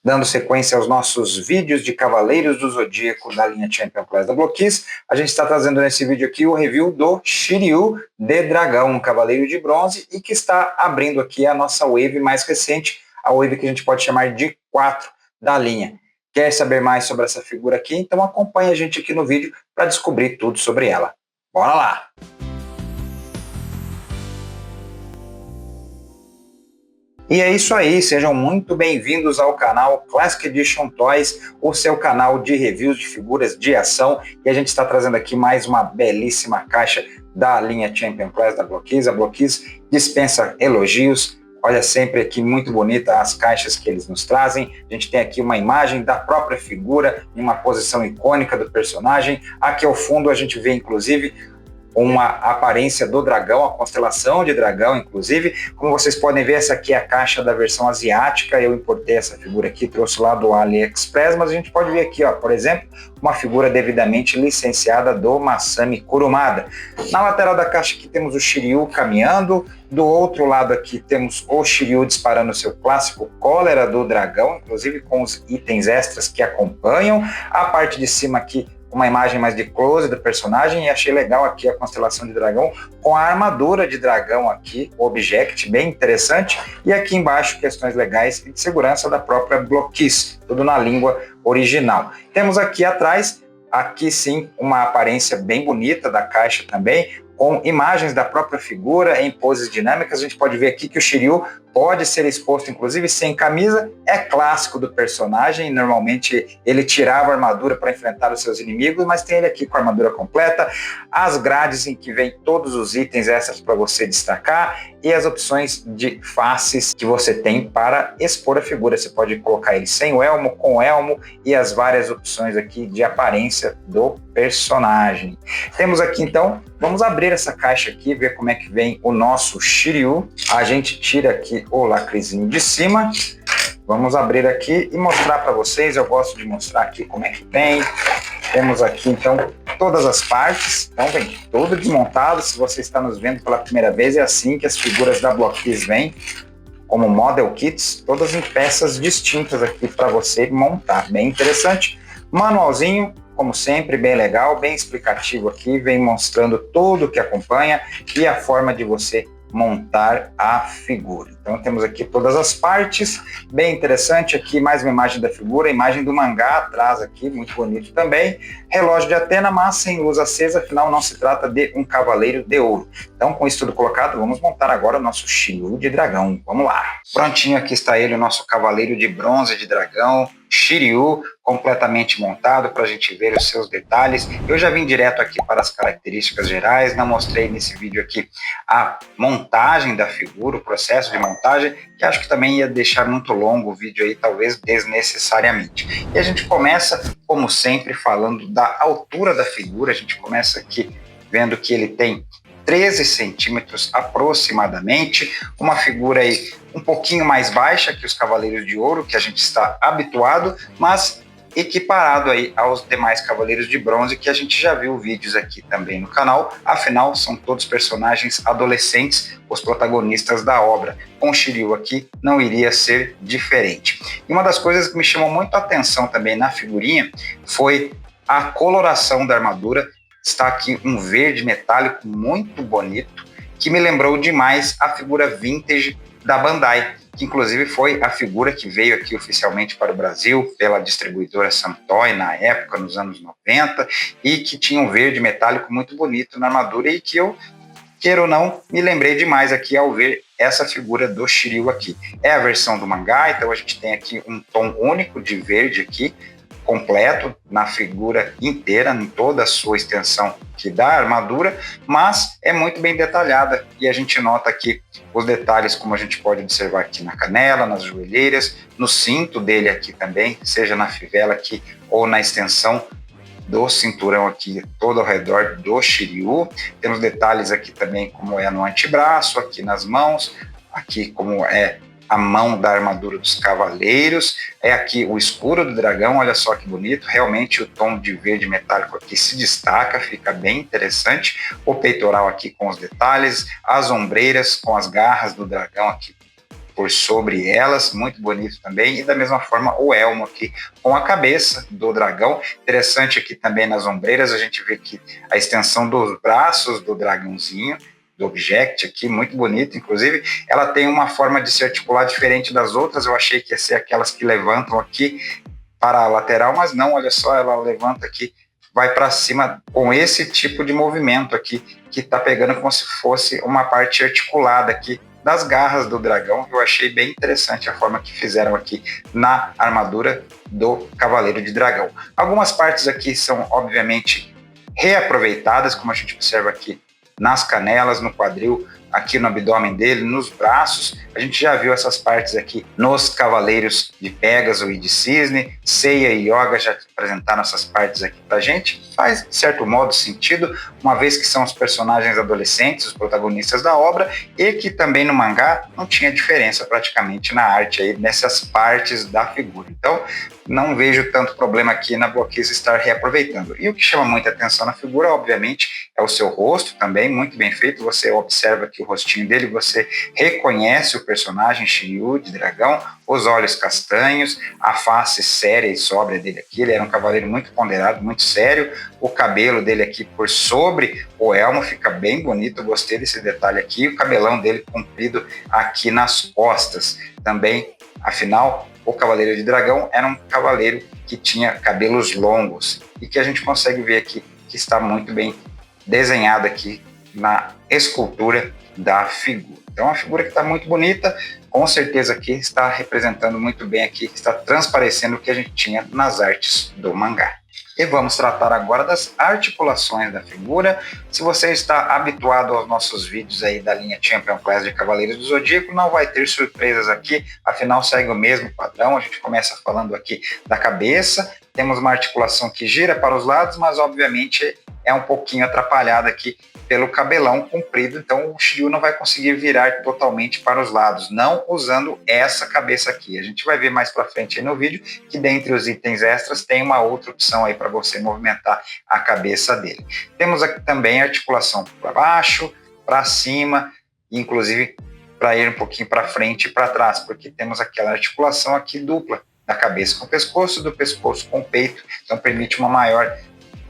Dando sequência aos nossos vídeos de Cavaleiros do Zodíaco da linha Champion Class da Blockis, a gente está trazendo nesse vídeo aqui o review do Shiryu de Dragão, um Cavaleiro de Bronze, e que está abrindo aqui a nossa wave mais recente, a wave que a gente pode chamar de 4 da linha. Quer saber mais sobre essa figura aqui? Então acompanhe a gente aqui no vídeo para descobrir tudo sobre ela. Bora lá! E é isso aí, sejam muito bem-vindos ao canal Classic Edition Toys, o seu canal de reviews de figuras de ação, e a gente está trazendo aqui mais uma belíssima caixa da linha Champion Class da Blockis. A Blockis dispensa elogios, olha sempre aqui muito bonita as caixas que eles nos trazem. A gente tem aqui uma imagem da própria figura, em uma posição icônica do personagem. Aqui ao fundo a gente vê inclusive uma aparência do dragão, a constelação de dragão, inclusive. Como vocês podem ver, essa aqui é a caixa da versão asiática. Eu importei essa figura aqui, trouxe lá do AliExpress, mas a gente pode ver aqui, ó, por exemplo, uma figura devidamente licenciada do Masami Kurumada. Na lateral da caixa aqui temos o Shiryu caminhando, do outro lado aqui temos o Shiryu disparando seu clássico cólera do dragão, inclusive com os itens extras que acompanham. A parte de cima aqui, uma imagem mais de close do personagem, e achei legal aqui a constelação de dragão com a armadura de dragão aqui, o object, bem interessante, e aqui embaixo questões legais e de segurança da própria Blockis, tudo na língua original. Temos aqui atrás, aqui sim, uma aparência bem bonita da caixa também, com imagens da própria figura em poses dinâmicas. A gente pode ver aqui que o Shiryu pode ser exposto inclusive sem camisa, é clássico do personagem, normalmente ele tirava a armadura para enfrentar os seus inimigos, mas tem ele aqui com a armadura completa, as grades em que vem todos os itens extras para você destacar e as opções de faces que você tem para expor a figura. Você pode colocar ele sem o elmo, com o elmo e as várias opções aqui de aparência do personagem. Temos aqui então, vamos abrir essa caixa aqui, ver como é que vem o nosso Shiryu. A gente tira aqui o lacrezinho de cima, vamos abrir aqui e mostrar para vocês. Eu gosto de mostrar aqui como é que vem. Temos aqui então todas as partes, então vem todo desmontado. Se você está nos vendo pela primeira vez, é assim que as figuras da Blockis vêm, como model kits, todas em peças distintas aqui para você montar, bem interessante. Manualzinho, como sempre, bem legal, bem explicativo aqui, vem mostrando tudo o que acompanha e a forma de você montar a figura. Então temos aqui todas as partes, bem interessante. Aqui mais uma imagem da figura, imagem do mangá atrás aqui, muito bonito também. Relógio de Atena, mas sem luz acesa, afinal não se trata de um cavaleiro de ouro. Então com isso tudo colocado, vamos montar agora o nosso Shiryu de dragão. Vamos lá. Prontinho, aqui está ele, o nosso cavaleiro de bronze de dragão, Shiryu, completamente montado para a gente ver os seus detalhes. Eu já vim direto aqui para as características gerais, não mostrei nesse vídeo aqui a montagem da figura, o processo de montagem, que acho que também ia deixar muito longo o vídeo aí, talvez desnecessariamente. E a gente começa, como sempre, falando da altura da figura. A gente começa aqui vendo que ele tem 13 centímetros aproximadamente, uma figura aí um pouquinho mais baixa que os Cavaleiros de Ouro, que a gente está habituado, mas equiparado aí aos demais Cavaleiros de Bronze, que a gente já viu vídeos aqui também no canal. Afinal, são todos personagens adolescentes, os protagonistas da obra. Com o Shiryu aqui não iria ser diferente. E uma das coisas que me chamou muito a atenção também na figurinha foi a coloração da armadura. Está aqui um verde metálico muito bonito, que me lembrou demais a figura vintage da Bandai, que inclusive foi a figura que veio aqui oficialmente para o Brasil pela distribuidora Santoy na época, nos anos 90, e que tinha um verde metálico muito bonito na armadura, e que eu, queira ou não, me lembrei demais aqui ao ver essa figura do Shiryu aqui. É a versão do mangá, então a gente tem aqui um tom único de verde aqui, completo na figura inteira, em toda a sua extensão que dá a armadura, mas é muito bem detalhada, e a gente nota aqui os detalhes, como a gente pode observar aqui na canela, nas joelheiras, no cinto dele aqui também, seja na fivela aqui ou na extensão do cinturão aqui, todo ao redor do Shiryu. Temos detalhes aqui também, como é no antebraço, aqui nas mãos, aqui como é a mão da armadura dos cavaleiros. É aqui o escuro do dragão, olha só que bonito, realmente o tom de verde metálico aqui se destaca, fica bem interessante. O peitoral aqui com os detalhes, as ombreiras com as garras do dragão aqui por sobre elas, muito bonito também, e da mesma forma o elmo aqui com a cabeça do dragão. Interessante aqui também nas ombreiras, a gente vê que a extensão dos braços do dragãozinho, do Object aqui, muito bonito, inclusive ela tem uma forma de se articular diferente das outras. Eu achei que ia ser aquelas que levantam aqui para a lateral, mas não, olha só, ela levanta aqui, vai para cima com esse tipo de movimento aqui, que está pegando como se fosse uma parte articulada aqui das garras do dragão. Eu achei bem interessante a forma que fizeram aqui na armadura do Cavaleiro de Dragão. Algumas partes aqui são, obviamente, reaproveitadas, como a gente observa aqui nas canelas, no quadril, aqui no abdômen dele, nos braços. A gente já viu essas partes aqui nos Cavaleiros de Pégaso e de Cisne. Seiya e Yoga já apresentaram essas partes aqui pra gente. Faz, de certo modo, sentido, uma vez que são os personagens adolescentes, os protagonistas da obra, e que também no mangá não tinha diferença praticamente na arte aí, nessas partes da figura. Então, não vejo tanto problema aqui na Blockis estar reaproveitando. E o que chama muita atenção na figura, obviamente, é o seu rosto também, muito bem feito. Você observa aqui o rostinho dele, você reconhece o personagem Shiryu de dragão, os olhos castanhos, a face séria e sóbria dele aqui. Ele era um cavaleiro muito ponderado, muito sério. O cabelo dele aqui por sobre o elmo fica bem bonito, eu gostei desse detalhe aqui. O cabelão dele comprido aqui nas costas também, afinal, o Cavaleiro de Dragão era um cavaleiro que tinha cabelos longos e que a gente consegue ver aqui que está muito bem desenhado aqui na escultura da figura. Então, uma figura que está muito bonita, com certeza aqui está representando muito bem aqui, está transparecendo o que a gente tinha nas artes do mangá. E vamos tratar agora das articulações da figura. Se você está habituado aos nossos vídeos aí da linha Champion Class de Cavaleiros do Zodíaco, não vai ter surpresas aqui, afinal segue o mesmo padrão. A gente começa falando aqui da cabeça, temos uma articulação que gira para os lados, mas obviamente é um pouquinho atrapalhada aqui pelo cabelão comprido, então o Shiryu não vai conseguir virar totalmente para os lados, não usando essa cabeça aqui. A gente vai ver mais para frente aí no vídeo que dentre os itens extras tem uma outra opção aí para você movimentar a cabeça dele. Temos aqui também a articulação para baixo, para cima, inclusive para ir um pouquinho para frente e para trás, porque temos aquela articulação aqui dupla da cabeça com o pescoço, do pescoço com o peito, então permite uma maior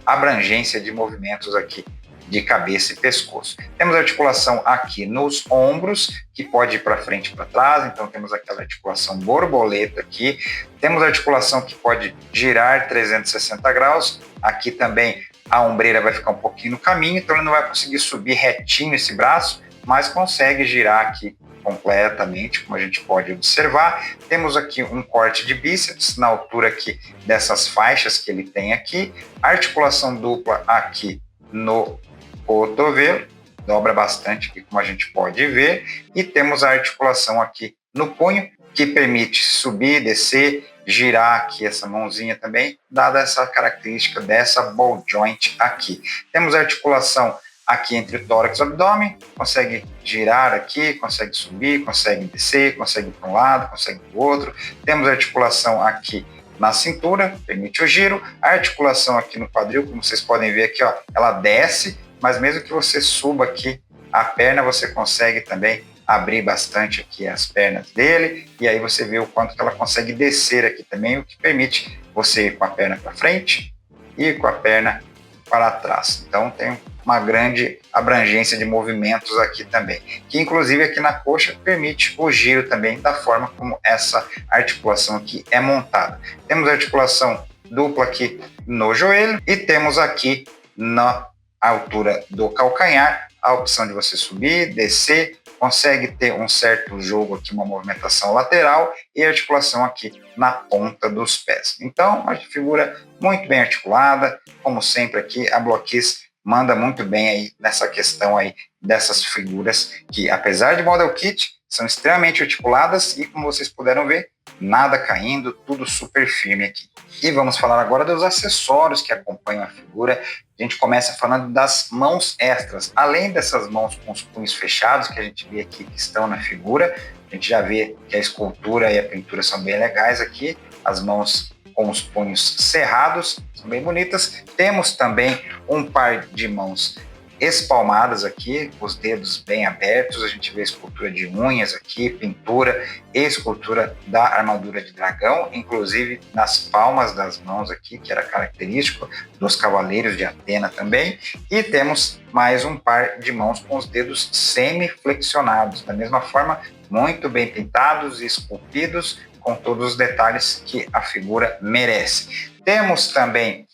abrangência de movimentos aqui de cabeça e pescoço. Temos articulação aqui nos ombros, que pode ir para frente e para trás, então temos aquela articulação borboleta aqui. Temos articulação que pode girar 360 graus, aqui também a ombreira vai ficar um pouquinho no caminho, então ele não vai conseguir subir retinho esse braço, mas consegue girar aqui completamente, como a gente pode observar. Temos aqui um corte de bíceps na altura aqui dessas faixas que ele tem aqui, articulação dupla aqui no cotovelo, dobra bastante aqui, como a gente pode ver, e temos a articulação aqui no punho, que permite subir, descer, girar aqui essa mãozinha também, dada essa característica dessa ball joint aqui. Temos a articulação aqui entre o tórax e o abdômen, consegue girar aqui, consegue subir, consegue descer, consegue ir para um lado, consegue para o outro. Temos a articulação aqui na cintura, permite o giro. A articulação aqui no quadril, como vocês podem ver aqui, ó, ela desce, mas mesmo que você suba aqui a perna, você consegue também abrir bastante aqui as pernas dele, e aí você vê o quanto que ela consegue descer aqui também, o que permite você ir com a perna para frente e com a perna para trás. Então tem uma grande abrangência de movimentos aqui também, que inclusive aqui na coxa permite o giro também da forma como essa articulação aqui é montada. Temos articulação dupla aqui no joelho e temos aqui na altura do calcanhar a opção de você subir, descer, consegue ter um certo jogo aqui, uma movimentação lateral e articulação aqui na ponta dos pés. Então, uma figura muito bem articulada, como sempre aqui, a Blockis manda muito bem aí nessa questão aí dessas figuras que, apesar de model kit, são extremamente articuladas e, como vocês puderam ver, nada caindo, tudo super firme aqui. E vamos falar agora dos acessórios que acompanham a figura. A gente começa falando das mãos extras. Além dessas mãos com os punhos fechados que a gente vê aqui que estão na figura, a gente já vê que a escultura e a pintura são bem legais aqui. As mãos com os punhos cerrados são bem bonitas. Temos também um par de mãos espalmadas aqui, os dedos bem abertos, a gente vê escultura de unhas aqui, pintura e escultura da armadura de dragão, inclusive nas palmas das mãos aqui, que era característico dos cavaleiros de Atena também, e temos mais um par de mãos com os dedos semi-flexionados, da mesma forma, muito bem pintados e esculpidos, com todos os detalhes que a figura merece. Temos também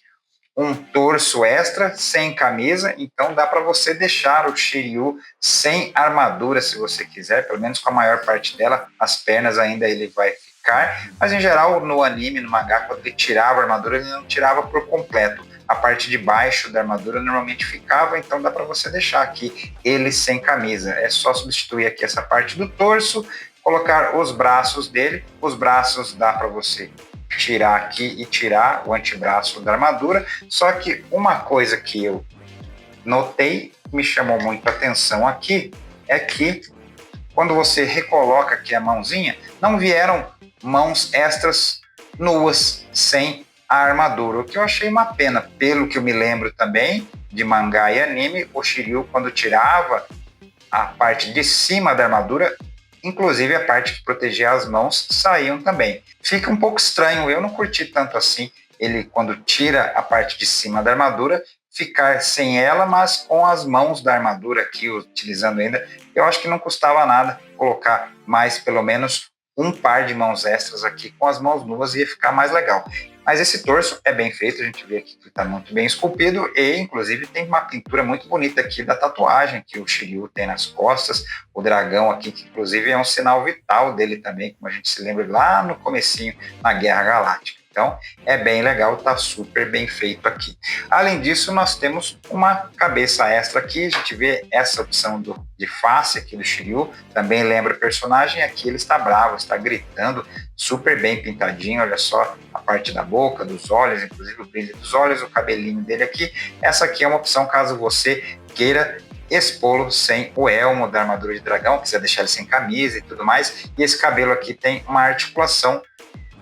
um torso extra, sem camisa, então dá para você deixar o Shiryu sem armadura se você quiser, pelo menos com a maior parte dela, as pernas ainda ele vai ficar, mas em geral no anime, no mangá, quando ele tirava a armadura, ele não tirava por completo, a parte de baixo da armadura normalmente ficava, então dá para você deixar aqui ele sem camisa, é só substituir aqui essa parte do torso, colocar os braços dele, os braços dá para você tirar aqui e tirar o antebraço da armadura, só que uma coisa que eu notei, me chamou muito a atenção aqui, é que quando você recoloca aqui a mãozinha, não vieram mãos extras nuas, sem a armadura, o que eu achei uma pena, pelo que eu me lembro também de mangá e anime, o Shiryu quando tirava a parte de cima da armadura, inclusive a parte que protegia as mãos, saíam também. Fica um pouco estranho, eu não curti tanto assim, ele quando tira a parte de cima da armadura, ficar sem ela, mas com as mãos da armadura aqui, utilizando ainda, eu acho que não custava nada colocar mais pelo menos um par de mãos extras aqui com as mãos nuas, ia ficar mais legal. Mas esse torso é bem feito, a gente vê aqui que está muito bem esculpido e, inclusive, tem uma pintura muito bonita aqui da tatuagem que o Shiryu tem nas costas, o dragão aqui, que inclusive é um sinal vital dele também, como a gente se lembra lá no comecinho, na Guerra Galáctica. Então, é bem legal, tá super bem feito aqui. Além disso, nós temos uma cabeça extra aqui, a gente vê essa opção de face aqui do Shiryu, também lembra o personagem, aqui ele está bravo, está gritando, super bem pintadinho, olha só a parte da boca, dos olhos, inclusive o brilho dos olhos, o cabelinho dele aqui. Essa aqui é uma opção caso você queira expô-lo sem o elmo da armadura de dragão, quiser deixar ele sem camisa e tudo mais. E esse cabelo aqui tem uma articulação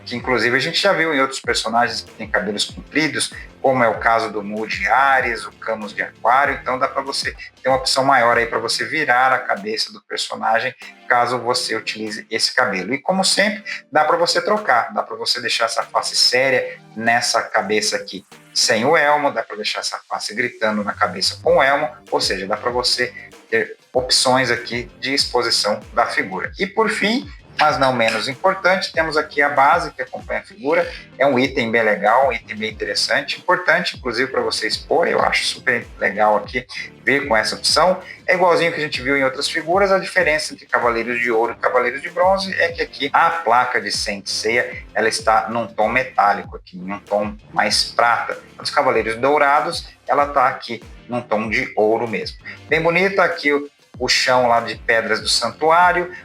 que inclusive a gente já viu em outros personagens que têm cabelos compridos, como é o caso do Mu de Ares, o Camus de Aquário, então dá para você ter uma opção maior aí para você virar a cabeça do personagem, caso você utilize esse cabelo. E como sempre, dá para você trocar, dá para você deixar essa face séria nessa cabeça aqui sem o elmo, dá para deixar essa face gritando na cabeça com o elmo, ou seja, dá para você ter opções aqui de exposição da figura. E por fim, mas não menos importante, temos aqui a base que acompanha a figura, é um item bem legal, um item bem interessante, importante inclusive para você expor, eu acho super legal aqui ver com essa opção, é igualzinho que a gente viu em outras figuras, a diferença entre Cavaleiros de Ouro e Cavaleiros de Bronze é que aqui a placa de Saint Seiya, ela está num tom metálico aqui, num tom mais prata, nos Cavaleiros Dourados ela está aqui num tom de ouro mesmo. Bem bonita aqui o chão lá de pedras do santuário,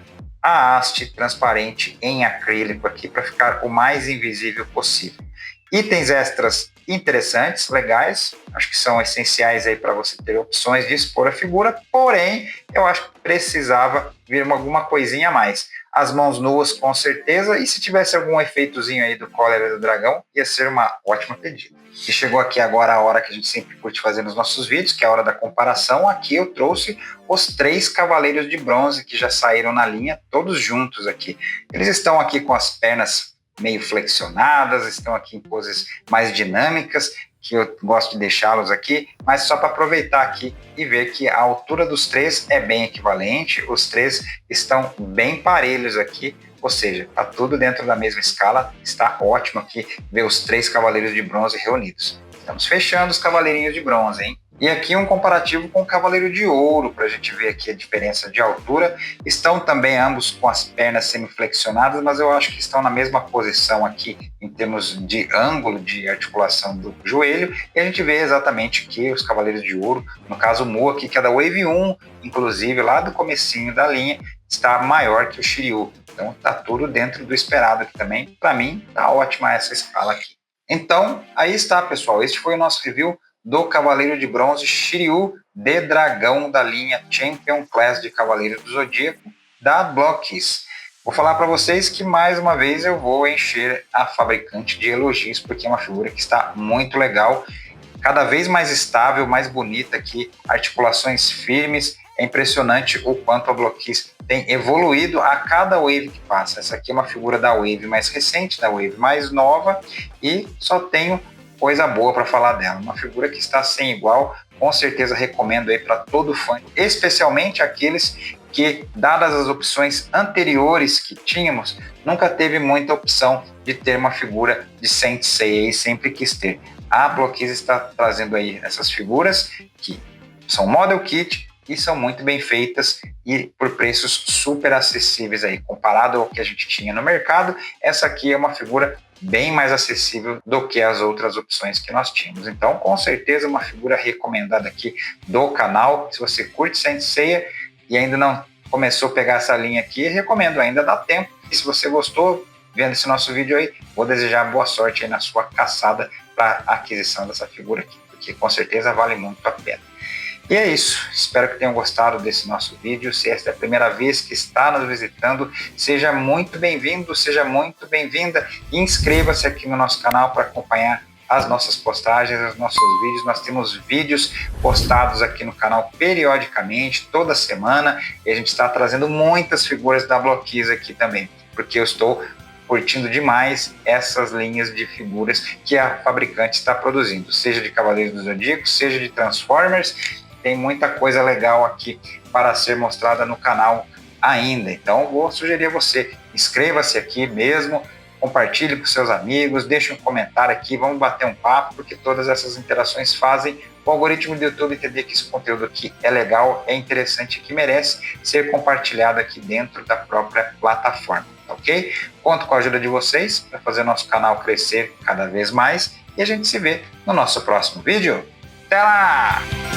a haste transparente em acrílico aqui para ficar o mais invisível possível. Itens extras interessantes, legais, acho que são essenciais aí para você ter opções de expor a figura, porém, eu acho que precisava vir alguma coisinha a mais. As mãos nuas, com certeza, e se tivesse algum efeitozinho aí do cólera do dragão, ia ser uma ótima pedida. E chegou aqui agora a hora que a gente sempre curte fazer nos nossos vídeos, que é a hora da comparação. Aqui eu trouxe os 3 Cavaleiros de Bronze que já saíram na linha, todos juntos aqui. Eles estão aqui com as pernas meio flexionadas, estão aqui em poses mais dinâmicas, que eu gosto de deixá-los aqui, mas só para aproveitar aqui e ver que a altura dos 3 é bem equivalente, os 3 estão bem parelhos aqui, ou seja, está tudo dentro da mesma escala, está ótimo aqui ver os 3 Cavaleiros de Bronze reunidos. Estamos fechando os Cavaleirinhos de Bronze, hein? E aqui um comparativo com o Cavaleiro de Ouro, para a gente ver aqui a diferença de altura. Estão também ambos com as pernas semiflexionadas, mas eu acho que estão na mesma posição aqui em termos de ângulo de articulação do joelho. E a gente vê exatamente que os Cavaleiros de Ouro, no caso o Mu aqui, que é da Wave 1, inclusive lá do comecinho da linha, está maior que o Shiryu. Então está tudo dentro do esperado aqui também. Para mim, está ótima essa escala aqui. Então, aí está, pessoal. Este foi o nosso review do Cavaleiro de Bronze Shiryu de Dragão da linha Champion Class de Cavaleiros do Zodíaco da Blockies. Vou falar para vocês que mais uma vez eu vou encher a fabricante de elogios, porque é uma figura que está muito legal. cada vez mais estável, mais bonita aqui, articulações firmes. É impressionante o quanto a Blockkeys tem evoluído a cada wave que passa. Essa aqui é uma figura da wave mais recente, da wave mais nova, e só tenho coisa boa para falar dela. Uma figura que está sem igual, com certeza recomendo aí para todo fã, especialmente aqueles que, dadas as opções anteriores que tínhamos, nunca teve muita opção de ter uma figura de Saint Seiya e sempre quis ter. A Blockkeys está trazendo aí essas figuras que são model kit e são muito bem feitas e por preços super acessíveis aí. Comparado ao que a gente tinha no mercado, essa aqui é uma figura bem mais acessível do que as outras opções que nós tínhamos. Então, com certeza, uma figura recomendada aqui do canal. Se você curte Saint Seiya e ainda não começou a pegar essa linha aqui, recomendo, ainda dá tempo. E se você gostou, vendo esse nosso vídeo aí, vou desejar boa sorte aí na sua caçada para a aquisição dessa figura aqui, porque com certeza vale muito a pena. E é isso, espero que tenham gostado desse nosso vídeo. Se esta é a primeira vez que está nos visitando, seja muito bem-vindo, seja muito bem-vinda e inscreva-se aqui no nosso canal para acompanhar as nossas postagens, os nossos vídeos. Nós temos vídeos postados aqui no canal periodicamente, toda semana, e a gente está trazendo muitas figuras da Blockkeys aqui também, porque eu estou curtindo demais essas linhas de figuras que a fabricante está produzindo, seja de Cavaleiros do Zodíaco, seja de Transformers. Tem muita coisa legal aqui para ser mostrada no canal ainda. Então, vou sugerir a você, inscreva-se aqui mesmo, compartilhe com seus amigos, deixe um comentário aqui, vamos bater um papo, porque todas essas interações fazem o algoritmo do YouTube entender que esse conteúdo aqui é legal, é interessante e que merece ser compartilhado aqui dentro da própria plataforma, ok? Conto com a ajuda de vocês para fazer nosso canal crescer cada vez mais e a gente se vê no nosso próximo vídeo. Até lá!